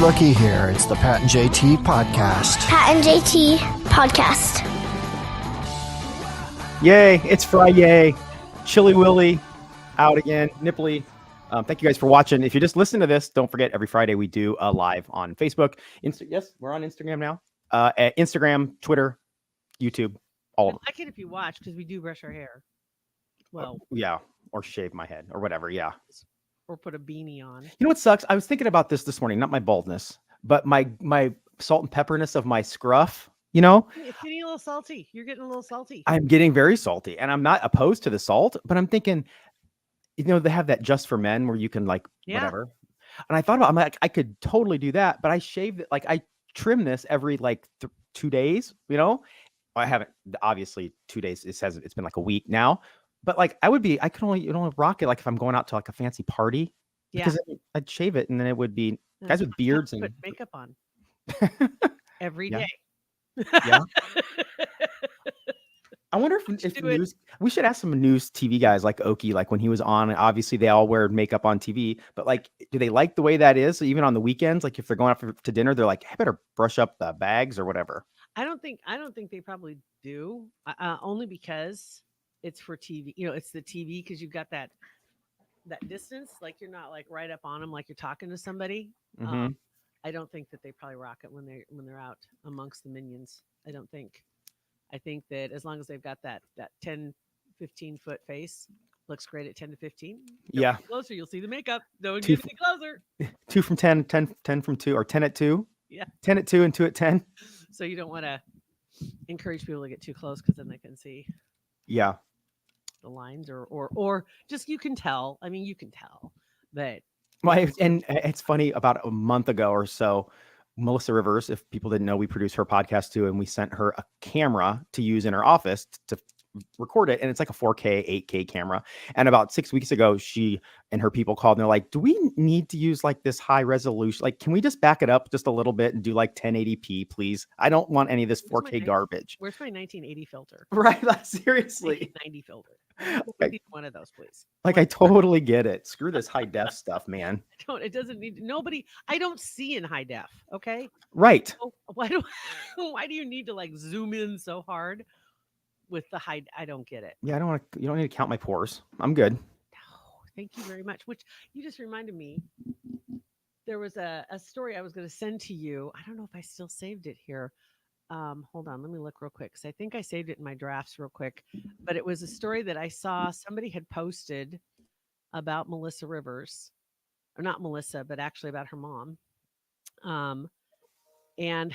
Looky here. It's the Pat and JT podcast. Pat and JT podcast. Yay, it's Friday. Chilly Willy out again. Nipply. Thank you guys for watching. If you just listen to this, don't forget every Friday we do a live on Facebook. Yes, we're on Instagram now. Instagram, Twitter, YouTube, all of them. I like it if you watch because we do brush our hair. Well, yeah, or shave my head or whatever. Yeah. Or put a beanie on. You know what sucks? I was thinking about this morning, not my baldness, but my salt and pepperness of my scruff, you know? It's getting a little salty. You're getting a little salty. I'm getting very salty, and I'm not opposed to the salt, but I'm thinking, you know, they have that just for men where you can whatever. And I thought about, I'm like, I could totally do that, but I shave it. Like I trim this every 2 days, you know? I haven't, obviously 2 days. It's been like a week now. But I could only rock it if I'm going out to a fancy party. Yeah. Because I'd shave it and then it would be guys with beards and put makeup on every yeah. day. Yeah. I wonder if news, we should ask some news TV guys like Oki, when he was on, obviously they all wear makeup on TV, but do they like the way that is? So even on the weekends, if they're going out to dinner, they're like, I better brush up the bags or whatever. I don't think they probably do. Only because it's for TV, it's the TV because you've got that distance, you're not right up on them like you're talking to somebody. Mm-hmm. I don't think that they probably rock it when they're out amongst the minions. I don't think. I think that as long as they've got that 10, 15 foot face, looks great at 10 to 15. Yeah. Get closer, you'll see the makeup. Don't get any closer. 2 from 10, 10 from 2, or 10 at 2. Yeah. 10 at 2 and 2 at 10. So you don't want to encourage people to get too close because then they can see. Yeah. The lines or just you can tell. I mean, you can tell that. And it's funny, about a month ago or so, Melissa Rivers, if people didn't know, we produce her podcast too, and we sent her a camera to use in her office to record it, and it's like a 4K 8K camera. And about 6 weeks ago, she and her people called and they're like, do we need to use this high resolution, can we just back it up just a little bit and do 1080p, please? I don't want any of this 4K garbage. Where's my 1980 filter? Right. Seriously. 1990 filter. Okay. One of those, please. I totally get it. Screw this high def stuff, man. It doesn't need nobody. I don't see in high def. Okay. Right. So why do you need to zoom in so hard with the high? I don't get it. Yeah. You don't need to count my pores. I'm good. No, thank you very much. Which you just reminded me. There was a story I was going to send to you. I don't know if I still saved it here. Hold on, let me look real quick because I think I saved it in my drafts real quick. But it was a story that I saw somebody had posted about Melissa Rivers, or not Melissa, but actually about her mom. And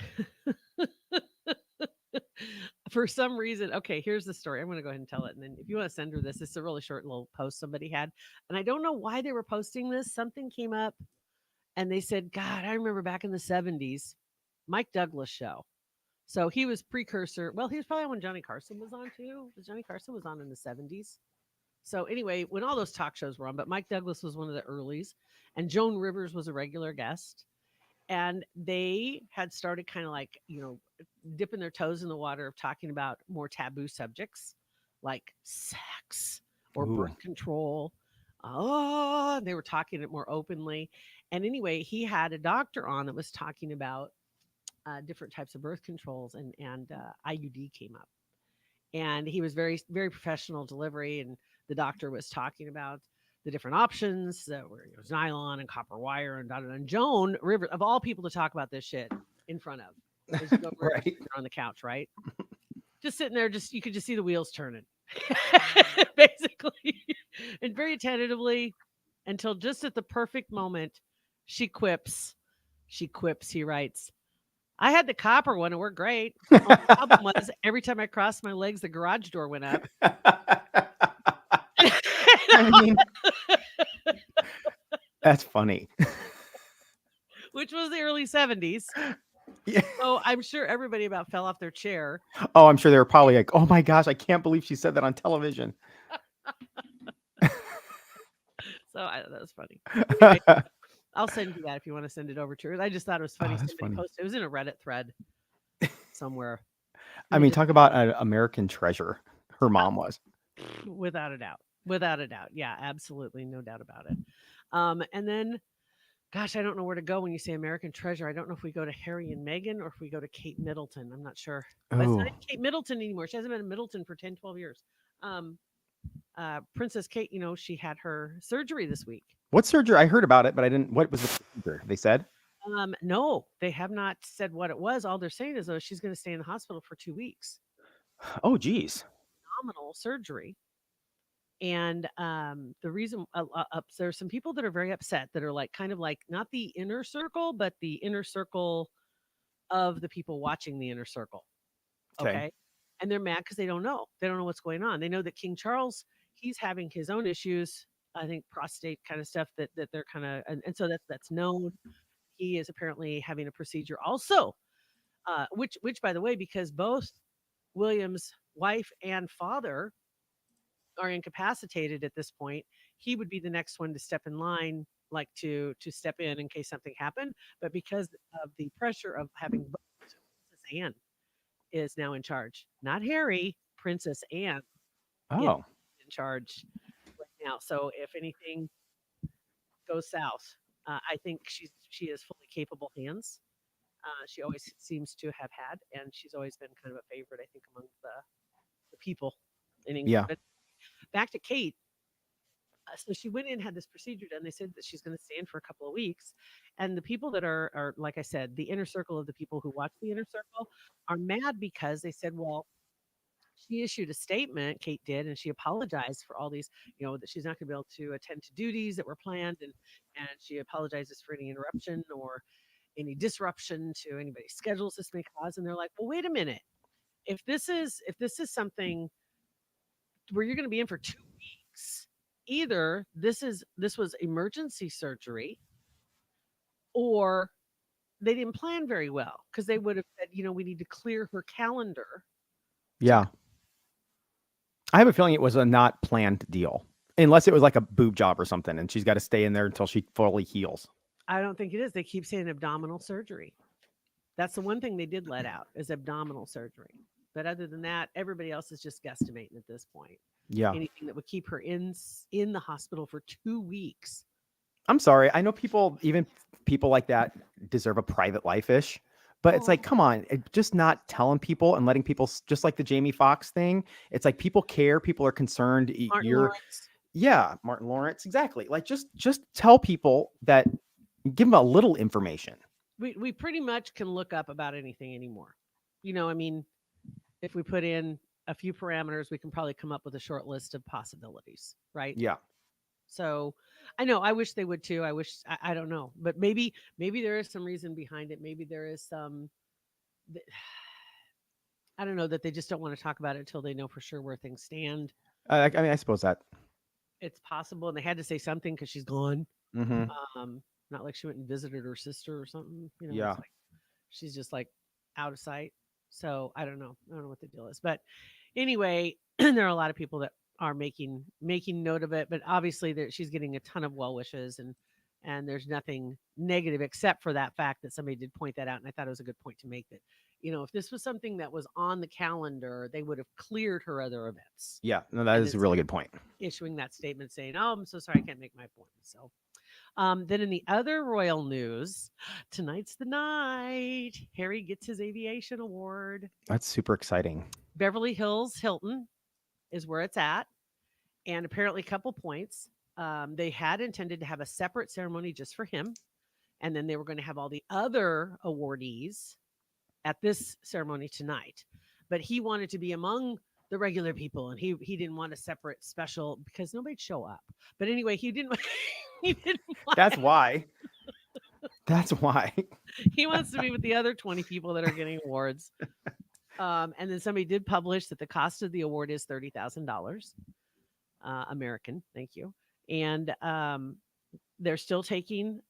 for some reason, okay, here's the story. I'm going to go ahead and tell it. And then if you want to send her this, it's a really short little post somebody had. And I don't know why they were posting this. Something came up and they said, God, I remember back in the 70s, Mike Douglas show. So he was precursor. Well, he was probably when Johnny Carson was on too. Johnny Carson was on in the 70s. So anyway, when all those talk shows were on, but Mike Douglas was one of the earlies, and Joan Rivers was a regular guest. And they had started kind of dipping their toes in the water of talking about more taboo subjects like sex or birth control. Oh, they were talking it more openly. And anyway, he had a doctor on that was talking about different types of birth controls, and IUD came up, and he was very, very professional delivery, and the doctor was talking about the different options that were nylon and copper wire and Joan Rivers, of all people to talk about this shit in front of, right on the couch, right, just sitting there, you could just see the wheels turning, basically, and very tentatively, until just at the perfect moment, she quips. He writes, I had the copper one and we're great. The problem was every time I crossed my legs, the garage door went up. I mean, that's funny. Which was the early 70s. Yeah. So I'm sure everybody about fell off their chair. Oh, I'm sure they were probably like, oh my gosh, I can't believe she said that on television. So that was funny. Anyway, I'll send you that if you want to send it over to her. I just thought it was funny. Funny. It was in a Reddit thread somewhere. I mean, talk about an American treasure. Her mom was. Without a doubt. Yeah, absolutely. No doubt about it. And then Gosh, I don't know where to go when you say American Treasure. I don't know if we go to Harry and Meghan or if we go to Kate Middleton. I'm not sure. But it's not Oh, even Kate Middleton anymore. She hasn't been in Middleton for 10, 12 years. Um, Princess Kate, she had her surgery this week. what surgery? I heard about it, but I didn't. What was the procedure? They said. No, they have not said what it was. All they're saying is, she's going to stay in the hospital for 2 weeks. Oh, geez. Phenomenal surgery. And the reason there's some people that are very upset that are like kind of like not the inner circle, but the inner circle of the people watching the inner circle. Okay. Okay. And they're mad because they don't know. They don't know what's going on. They know that King Charles, he's having his own issues. I think prostate kind of stuff that they're kind of and so that's known. He is apparently having a procedure also, which by the way, because both William's wife and father are incapacitated at this point, he would be the next one to step in line, like to step in case something happened. But because of the pressure of having both, Princess Anne is now in charge, not Harry. Princess Anne is Oh, in charge right now. So if anything goes south, I think she has fully capable hands. She always seems to have had, and she's always been kind of a favorite, I think, among the people in England. yeah. But back to Kate. So she went in, had this procedure done. They said that she's going to stay in for a couple of weeks. And the people that are, like I said, the inner circle of the people who watch the inner circle are mad because they said, well, she issued a statement, Kate did, and she apologized for all these, that she's not going to be able to attend to duties that were planned. And she apologizes for any interruption or any disruption to anybody's schedules this may cause. And they're like, well, wait a minute. If this is something where you're going to be in for 2 weeks, either this was emergency surgery or they didn't plan very well because they would have said, we need to clear her calendar. Yeah. I have a feeling it was a not planned deal, unless it was like a boob job or something, and she's got to stay in there until she fully heals. I don't think it is. They keep saying abdominal surgery. That's the one thing they did let out is abdominal surgery. But other than that, everybody else is just guesstimating at this point. Yeah. Anything that would keep her in the hospital for 2 weeks. I'm sorry. I know even people like that deserve a private life-ish, but it's like, come on, just not telling people and letting people, just like the Jamie Foxx thing. It's like people care, people are concerned. Martin Lawrence. Yeah, Martin Lawrence, exactly. Like just tell people that, give them a little information. We pretty much can look up about anything anymore. I mean, if we put in a few parameters, we can probably come up with a short list of possibilities, right? Yeah. So I know, I wish they would too. I don't know, but maybe there is some reason behind it. Maybe there is I don't know, that they just don't want to talk about it until they know for sure where things stand. I mean, I suppose that. It's possible. And they had to say something because she's gone. Mm-hmm. Not like she went and visited her sister or something. Yeah. It's like she's just like out of sight. So I don't know. I don't know what the deal is. But anyway, there are a lot of people that are making note of it. But obviously she's getting a ton of well wishes and there's nothing negative except for that fact that somebody did point that out. And I thought it was a good point to make that, if this was something that was on the calendar, they would have cleared her other events. Yeah. No, that is a really good point. Issuing that statement saying, oh, I'm so sorry, I can't make my appointment. So then in the other royal news, tonight's the night. Harry gets his aviation award. That's super exciting. Beverly Hills Hilton is where it's at. And apparently a couple points. They had intended to have a separate ceremony just for him. And then they were going to have all the other awardees at this ceremony tonight. But he wanted to be among the regular people, and he didn't want a separate special because nobody'd show up. But anyway, he didn't want That's why. That's why. He wants to be with the other 20 people that are getting awards. And then somebody did publish that the cost of the award is $30,000 American. Thank you. And they're still taking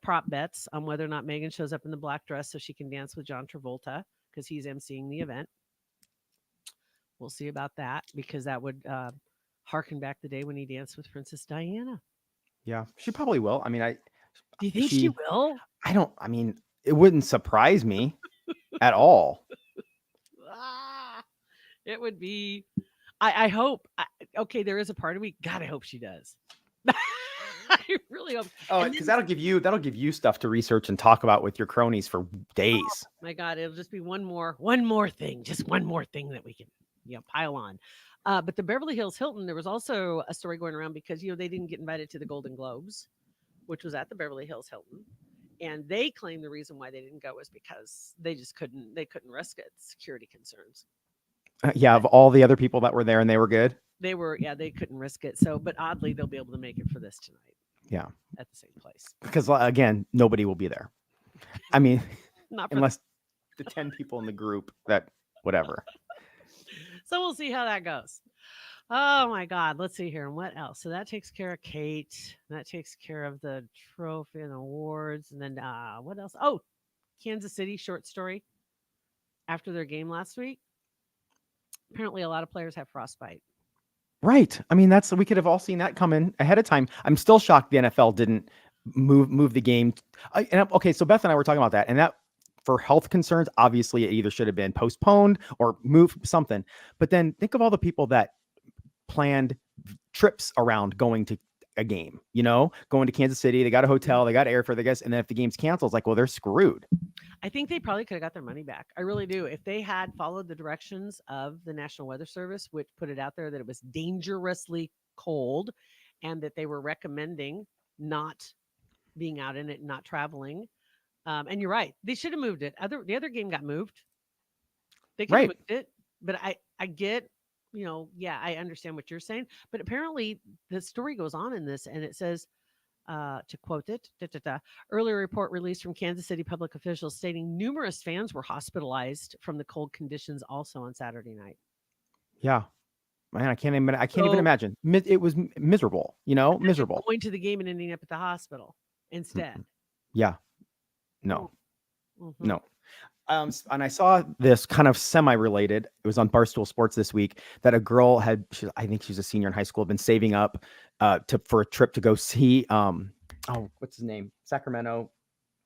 prop bets on whether or not Meghan shows up in the black dress so she can dance with John Travolta because he's emceeing the event. We'll see about that because that would harken back the day when he danced with Princess Diana. Yeah, she probably will. I mean, do you think she will? I mean, it wouldn't surprise me at all. It would be. I hope. Okay, there is a part of me. God, I hope she does. I I really hope. Oh, And because then, that'll give you stuff to research and talk about with your cronies for days. my God, it'll just be one more thing, just one more thing that we can, pile on. But the Beverly Hills Hilton, there was also a story going around because they didn't get invited to the Golden Globes, which was at the Beverly Hills Hilton, and they claim the reason why they didn't go was because they just couldn't risk it, security concerns. Yeah, of all the other people that were there and they were good. They couldn't risk it. So, but oddly, they'll be able to make it for this tonight. Yeah, at the same place. because again, nobody will be there. I mean, Not for unless the 10 people in the group that whatever. So we'll see how that goes. Oh my God. Let's see here. And what else? So that takes care of Kate. That takes care of the trophy and awards. And then what else? Oh, Kansas City short story. After their game last week, apparently a lot of players have frostbite. Right. I mean, we could have all seen that coming ahead of time. I'm still shocked the NFL didn't move the game. Okay, so Beth and I were talking about that, and that for health concerns, obviously it either should have been postponed or moved something. But then think of all the people that planned trips around going to a game, going to Kansas City. They got a hotel, they got airfare, they guess, and then if the game's canceled, it's like, well, they're screwed. I think they probably could have got their money back. I really do. If they had followed the directions of the National Weather Service, which put it out there that it was dangerously cold and that they were recommending not being out in it and not traveling. And you're right. They should have moved it. The other game got moved. They could have moved it. But I get, I understand what you're saying. But apparently the story goes on in this and it says, to quote it, earlier report released from Kansas City public officials stating numerous fans were hospitalized from the cold conditions also on Saturday night. Yeah. Man, I can't even imagine. It was miserable, miserable. Going to the game and ending up at the hospital instead. Yeah. No. Mm-hmm. No. And I saw this kind of semi-related. It was on Barstool Sports this week that a girl I think she's a senior in high school, been saving up for a trip to go see what's his name? Sacramento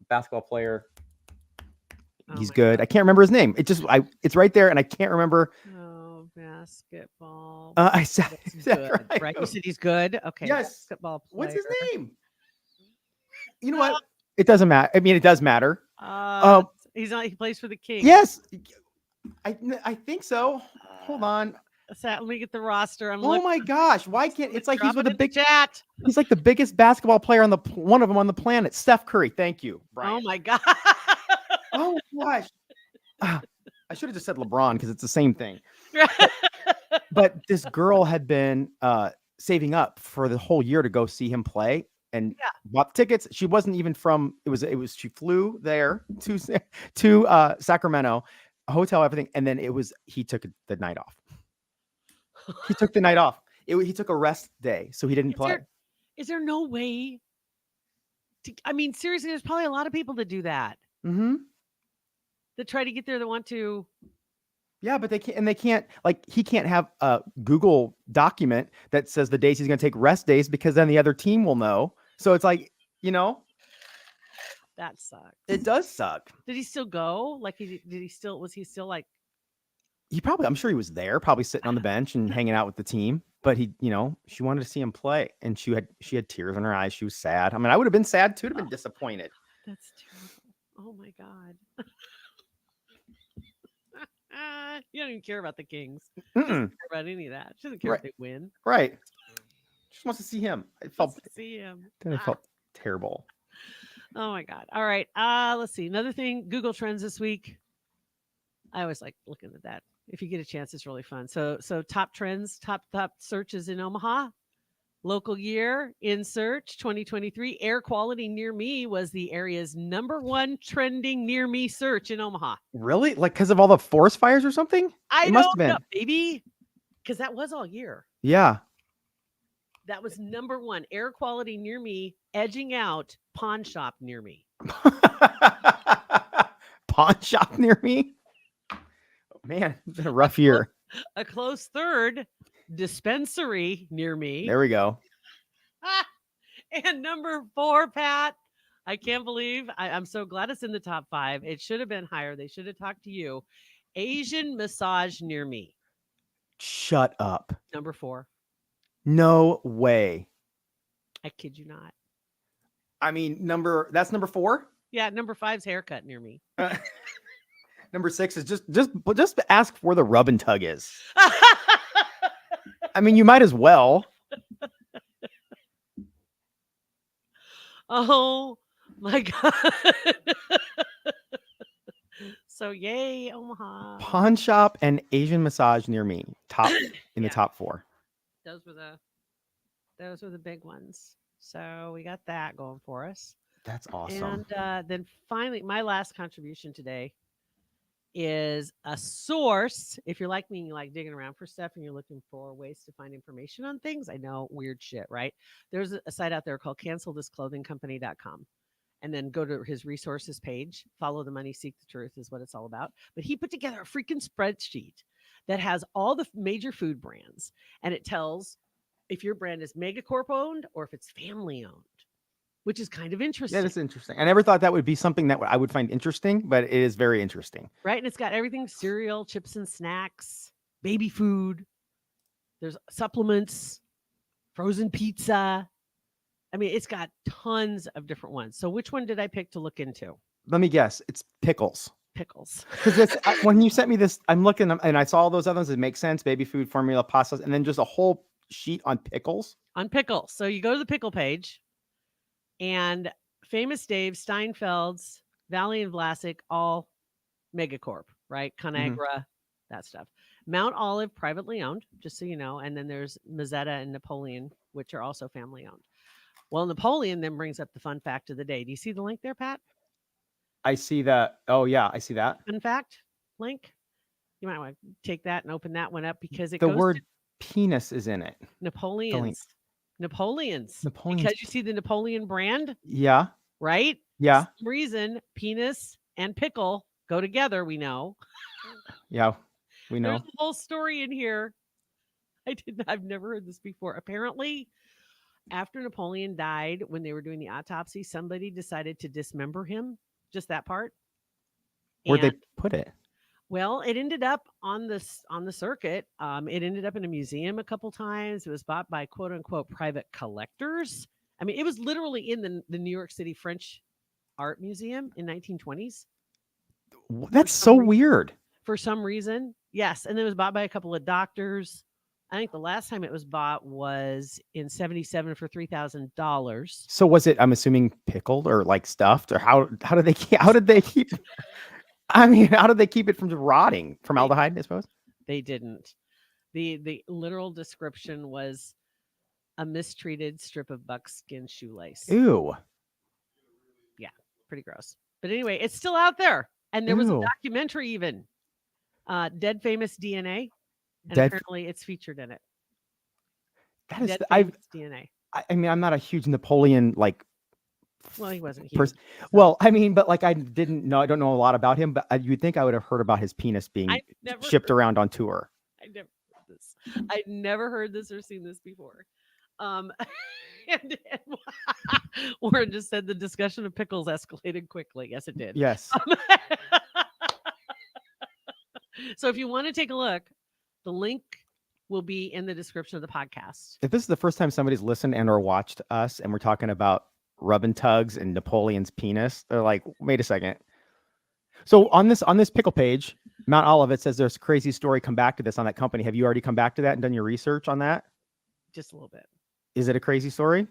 basketball player. He's good. God. I can't remember his name. It's right there, and I can't remember. Oh, basketball. I said good, right? You said he's good. Okay. Yes. Basketball player. What's his name? You know what? It doesn't matter. I mean, it does matter. He plays for the Kings. Yes, I think so. Hold on. Let me get the roster. Oh my gosh! Why can't it's like he's with a big chat? He's like the biggest basketball player on one of them on the planet. Steph Curry. Thank you, Brian. Oh my God. Oh gosh. I should have just said LeBron because it's the same thing. But this girl had been saving up for the whole year to go see him play. And bought tickets. She wasn't even from. She flew there to Sacramento, hotel, everything, and then he took the night off. He took the night off. He took a rest day, so he didn't play. Is there no way? I mean, seriously, there's probably a lot of people that do that. Mm-hmm. That try to get there that want to. Yeah, but they can't, and they can't. Like, he can't have a Google document that says the days he's going to take rest days because then the other team will know. So it's like, that sucks. It does suck. Did he still go? Like, was he still like? I'm sure he was there, probably sitting on the bench and hanging out with the team. But she wanted to see him play, and she had tears in her eyes. She was sad. I mean, I would have been sad too, to have been disappointed. That's terrible. Oh my God. You don't even care about the Kings. She doesn't care about any of that. She doesn't care if they win. Right. She just wants to see him. It felt terrible. Oh my God. All right. Let's see. Another thing, Google Trends this week. I always like looking at that. If you get a chance, it's really fun. So top trends, top searches in Omaha. Local year in search 2023. Air quality near me was the area's #1 trending near me search in Omaha. Really? Like because of all the forest fires or something? It must have been. Maybe because that was all year. Yeah. That was #1. Air quality near me, edging out pawn shop near me. Pawn shop near me? Oh, man, it's been a rough year. A close third, dispensary near me. There we go. And #4, Pat. I can't believe. I'm so glad it's in the top 5. It should have been higher. They should have talked to you. Asian massage near me. Shut up. #4. No way. I kid you not. I mean, that's number 4. Yeah, number 5's haircut near me. Number 6 is just ask where the rub and tug is. I mean, you might as well. Oh my God. So yay, Omaha. Pawn shop and Asian massage near me. Top in the Yeah. top 4. Those were the big ones. So we got that going for us. That's awesome. And then finally, my last contribution today is a source. If you're like me, you like digging around for stuff and you're looking for ways to find information on things. I know, weird shit, right? There's a site out there called cancelthisclothingcompany.com. And then go to his resources page. Follow the money, seek the truth is what it's all about. But he put together a freaking spreadsheet that has all the major food brands. And it tells if your brand is megacorp owned or if it's family owned, which is kind of interesting. Yeah, that's interesting. I never thought that would be something that I would find interesting, but it is very interesting. Right. And it's got everything: cereal, chips and snacks, baby food. There's supplements, frozen pizza. I mean, it's got tons of different ones. So which one did I pick to look into? Let me guess. It's pickles. Pickles. Because when you sent me this, I'm looking and I saw all those other ones. It makes sense. Baby food, formula, pastas, and then just a whole sheet on pickles. On pickles. So you go to the pickle page and Famous Dave, Steinfeld's, Valley and Vlasic, all megacorp, right? Conagra, that stuff. Mount Olive, privately owned, just so you know. And then there's Mazzetta and Napoleon, which are also family owned. Well, Napoleon then brings up the fun fact of the day. Do you see the link there, Pat? I see that. Oh, yeah, I see that. Fun fact link. You might want to take that and open that one up because the word penis is in it. Napoleon's. Napoleon's. Because you see the Napoleon brand? Yeah. Right? Yeah. For some reason, penis and pickle go together, we know. Yeah, we know. There's a whole story in here. I've never heard this before. Apparently, after Napoleon died, when they were doing the autopsy, somebody decided to dismember him, just that part. Where'd they put it? Well, it ended up on the circuit. It ended up in a museum a couple times. It was bought by quote unquote private collectors. I mean, it was literally in the New York City French Art Museum in 1920s. That's so weird. For some reason, yes. And it was bought by a couple of doctors. I think the last time it was bought was in 1977 for $3,000. So was it, I'm assuming, pickled or like stuffed, or how did they keep I mean, how did they keep it from rotting? Formaldehyde, I suppose? They didn't. The literal description was a mistreated strip of buckskin shoelace. Ew. Yeah, pretty gross. But anyway, it's still out there. And there was a documentary even. Dead Famous DNA. And apparently it's featured in it. That is DNA. I mean, I'm not a huge Napoleon well, he wasn't huge. Well, I mean, but I don't know a lot about him, but you'd think I would have heard about his penis being shipped around on tour. I'd never heard this or seen this before. And Warren just said the discussion of pickles escalated quickly. Yes, it did. Yes. So if you want to take a look, the link will be in the description of the podcast. If this is the first time somebody's listened and or watched us and we're talking about rub and tugs and Napoleon's penis, they're like, wait a second. So on this pickle page, Mount Olive, it says there's a crazy story. Come back to this on that company. Have you already come back to that and done your research on that? Just a little bit. Is it a crazy story?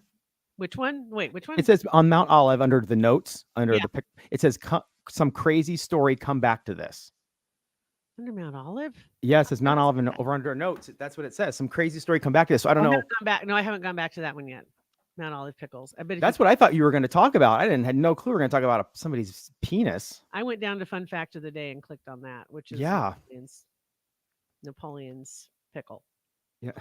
Which one? Wait, which one? It says on Mount Olive under the notes, it says some crazy story. Come back to this. Under Mount Olive? Yeah, it says Mount Olive and over under notes. That's what it says. Some crazy story. Come back to this. So I don't know. I haven't gone back to that one yet. Mount Olive pickles. That's what I thought you were going to talk about. I had no clue we were going to talk about somebody's penis. I went down to Fun Fact of the Day and clicked on that, which is Napoleon's pickle. Yeah.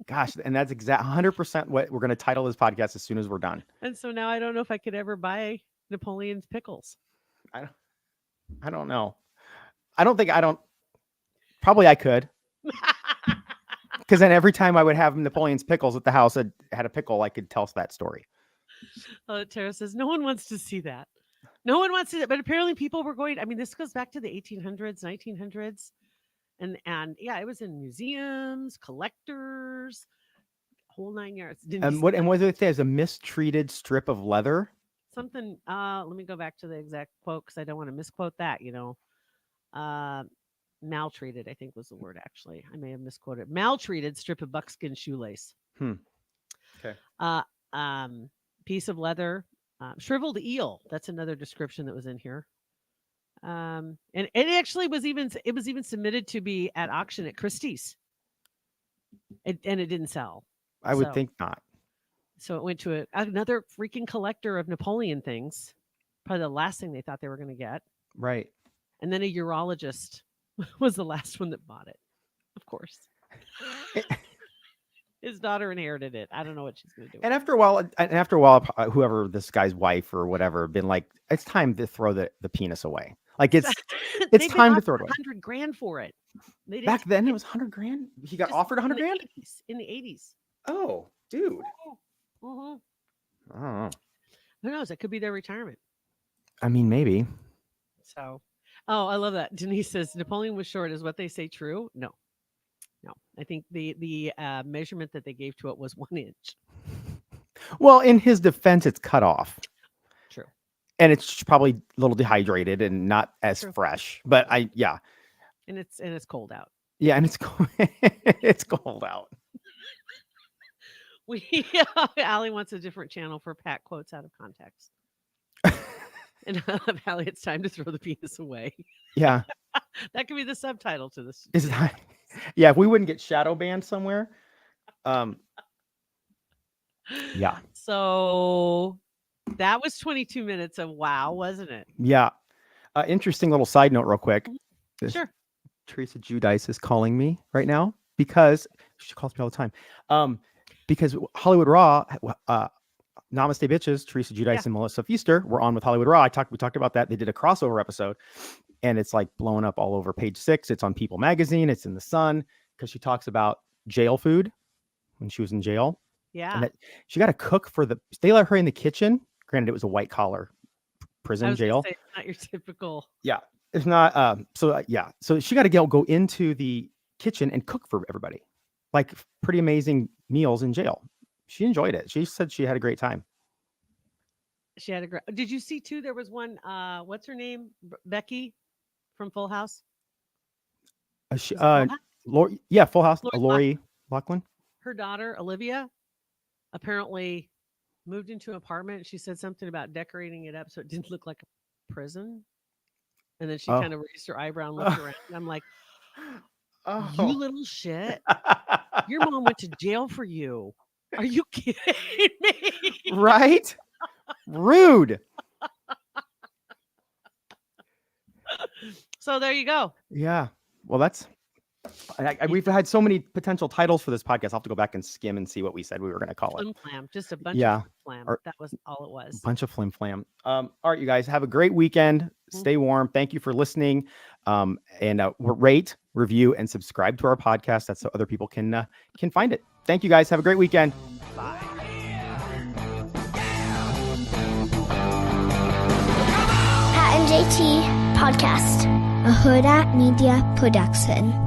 Gosh, and that's 100% what we're going to title this podcast as soon as we're done. And so now I don't know if I could ever buy Napoleon's pickles. I don't know. Probably I could. Because then every time I would have Napoleon's pickles at the house, I had a pickle, I could tell that story. Tara says, no one wants to see that. No one wants to see that. But apparently people were going, I mean, this goes back to the 1800s, 1900s. And yeah, it was in museums, collectors, whole 9 yards. And what did it say? As a mistreated strip of leather? Something. Let me go back to the exact quote because I don't want to misquote that. Maltreated, I think was the word. Actually, I may have misquoted. Maltreated strip of buckskin shoelace. Okay. Piece of leather. Shriveled eel. That's another description that was in here. And it actually was even submitted to be at auction at Christie's. And it didn't sell. I would think not. So it went to another freaking collector of Napoleon things. Probably the last thing they thought they were going to get. Right. And then a urologist was the last one that bought it. Of course. His daughter inherited it. I don't know what she's going to do. And after a while, whoever this guy's wife or whatever, been like, it's time to throw the penis away. Like it's time to throw it away. $100,000 for it. Back then it was $100,000. He got offered $100,000 in the 80s. Oh, dude. Mm-hmm. I don't know. Who knows? It could be their retirement. I mean, maybe. So, I love that. Denise says Napoleon was short. Is what they say true? No. I think the measurement that they gave to it was 1 inch. Well, in his defense, it's cut off. True. And it's probably a little dehydrated and not as fresh. But yeah. And it's cold out. Yeah, and it's cold out. Allie wants a different channel for Pat quotes out of context. And Allie, it's time to throw the penis away. Yeah. That could be the subtitle to this. Yeah, if we wouldn't get shadow banned somewhere. Yeah. So that was 22 minutes of wow, wasn't it? Yeah. Interesting little side note real quick. Sure. Teresa Giudice is calling me right now because she calls me all the time. Because Hollywood Raw, Namaste Bitches, Teresa Giudice and Melissa Feaster were on with Hollywood Raw. We talked about that. They did a crossover episode and it's like blowing up all over page 6. It's on People Magazine. It's in the Sun because she talks about jail food when she was in jail. Yeah. And she got to cook they let her in the kitchen. Granted, it was a white collar prison jail. Say, not your typical. Yeah. It's not. So she got to go into the kitchen and cook for everybody. Like pretty amazing meals in jail. She enjoyed it. She said she had a great time. She had a great. Did you see too? There was one. What's her name? Becky from Full House. Lori, Full House. Lori Loughlin. Her daughter Olivia apparently moved into an apartment. She said something about decorating it up so it didn't look like a prison. And then she kind of raised her eyebrow and looked around. And I'm like, you little shit. Your mom went to jail for you. Are you kidding me? Right? Rude. So there you go. Yeah. Well, that's... we've had so many potential titles for this podcast. I'll have to go back and skim and see what we said we were going to call it. Flim flam. Just a bunch of flim. That was all it was. A bunch of flim flam. All right, you guys have a great weekend. Stay warm. Thank you for listening. And rate, review, and subscribe to our podcast. That's so other people can find it. Thank you guys. Have a great weekend. Bye. Pat and JT Podcast, a Hurrdat Media Production.